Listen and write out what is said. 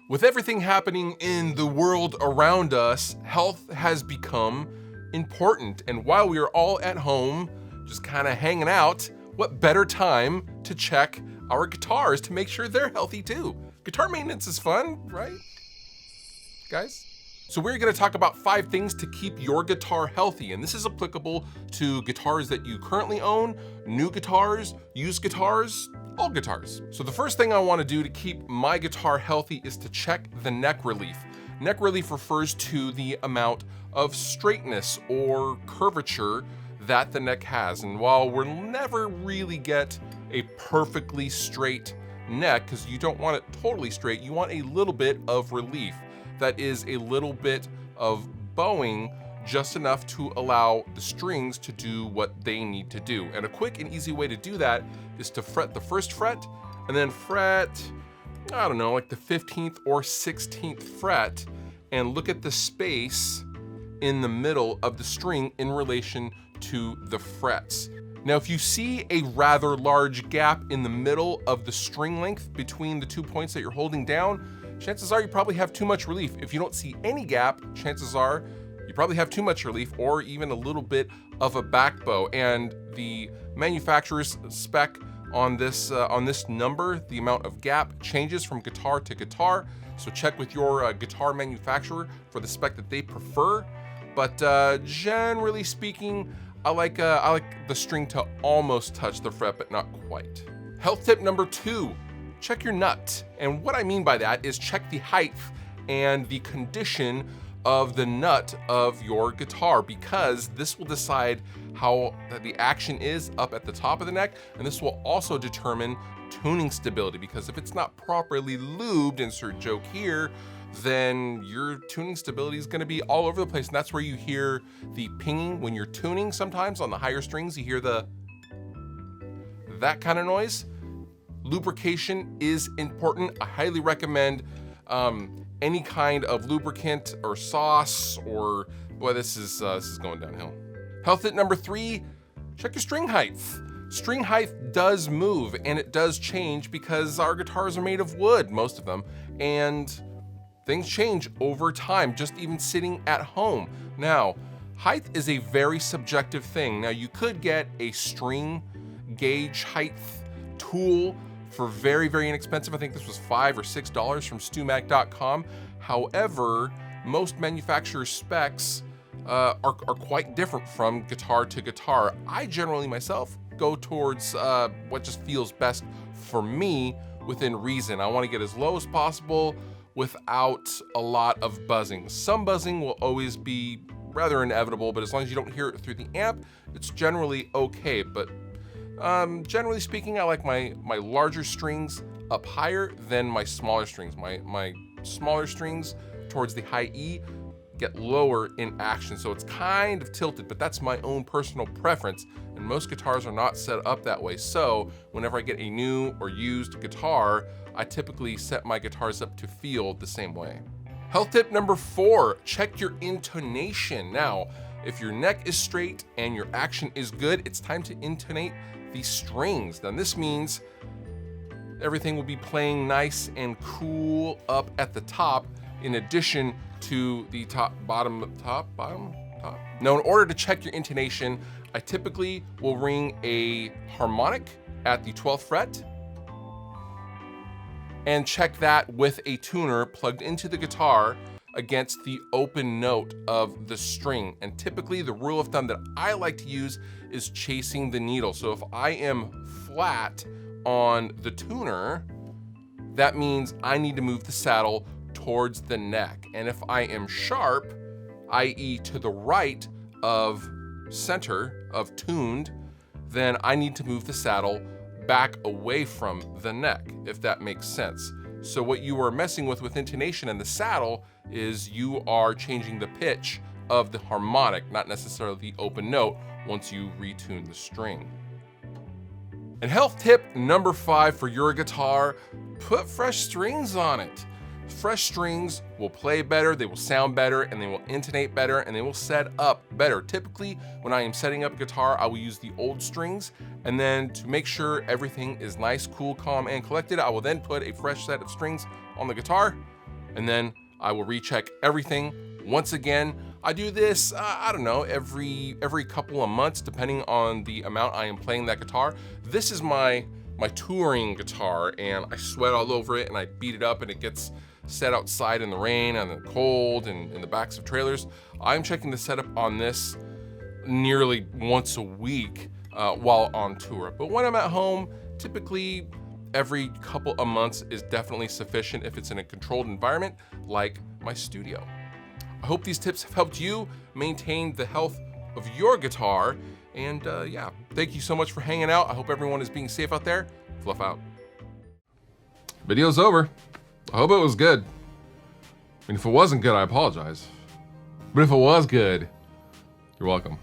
With everything happening in the world around us, health has become important. And while we are all at home, just kind of hanging out, what better time to check our guitars to make sure they're healthy too? Guitar maintenance is fun, right, guys? So we're gonna talk about 5 things to keep your guitar healthy, and this is applicable to guitars that you currently own, new guitars, used guitars, all guitars. So the first thing I wanna do to keep my guitar healthy is to check the neck relief. Neck relief refers to the amount of straightness or curvature that the neck has. And while we'll never really get a perfectly straight neck, because you don't want it totally straight, you want a little bit of relief. That is a little bit of bowing, just enough to allow the strings to do what they need to do. And a quick and easy way to do that is to fret the first fret and then fret, I don't know, like the 15th or 16th fret, and look at the space in the middle of the string in relation to the frets. Now, if you see a rather large gap in the middle of the string length between the 2 points that you're holding down, chances are you probably have too much relief. If you don't see any gap, chances are you probably have too much relief or even a little bit of a back bow. And the manufacturer's spec on this number, the amount of gap, changes from guitar to guitar. So check with your guitar manufacturer for the spec that they prefer. But generally speaking, I like the string to almost touch the fret, but not quite. Health tip number 2, check your nut. And what I mean by that is check the height and the condition of the nut of your guitar, because this will decide how the action is up at the top of the neck, and this will also determine tuning stability, because if it's not properly lubed, insert joke here, then your tuning stability is gonna be all over the place. And that's where you hear the pinging when you're tuning. Sometimes on the higher strings, you hear that kind of noise. Lubrication is important. I highly recommend any kind of lubricant or sauce, or boy, this is going downhill. Health tip number 3, check your string height. String height does move and it does change because our guitars are made of wood, most of them, and things change over time, just even sitting at home. Now, height is a very subjective thing. Now, you could get a string gauge height tool for very, very inexpensive. I think this was $5 or $6 from StewMac.com. However, most manufacturer specs are quite different from guitar to guitar. I generally myself go towards what just feels best for me within reason. I want to get as low as possible without a lot of buzzing. Some buzzing will always be rather inevitable, but as long as you don't hear it through the amp, it's generally okay. But generally speaking, I like my larger strings up higher than my smaller strings. My smaller strings towards the high E get lower in action, so it's kind of tilted, but that's my own personal preference, and most guitars are not set up that way. So whenever I get a new or used guitar, I typically set my guitars up to feel the same way. Health tip number 4, check your intonation. Now, if your neck is straight and your action is good, it's time to intonate the strings. Then this means everything will be playing nice and cool up at the top, in addition to the bottom. Now, in order to check your intonation, I typically will ring a harmonic at the 12th fret and check that with a tuner plugged into the guitar against the open note of the string. And typically the rule of thumb that I like to use is chasing the needle. So if I am flat on the tuner, that means I need to move the saddle towards the neck. And if I am sharp, i.e. to the right of center of tuned, then I need to move the saddle back away from the neck, if that makes sense. So what you are messing with intonation and the saddle is you are changing the pitch of the harmonic, not necessarily the open note, once you retune the string. And health tip number 5 for your guitar, put fresh strings on it. Fresh strings will play better, they will sound better, and they will intonate better, and they will set up better. Typically, when I am setting up a guitar, I will use the old strings, and then to make sure everything is nice, cool, calm, and collected, I will then put a fresh set of strings on the guitar, and then I will recheck everything once again. I do this, I don't know, every couple of months, depending on the amount I am playing that guitar. This is my touring guitar, and I sweat all over it, and I beat it up, and it gets set outside in the rain and the cold and in the backs of trailers. I'm checking the setup on this nearly once a week while on tour. But when I'm at home, typically every couple of months is definitely sufficient if it's in a controlled environment like my studio. I hope these tips have helped you maintain the health of your guitar. And yeah, thank you so much for hanging out. I hope everyone is being safe out there. Fluff out. Video's over. I hope it was good. I mean, if it wasn't good, I apologize. But if it was good, you're welcome.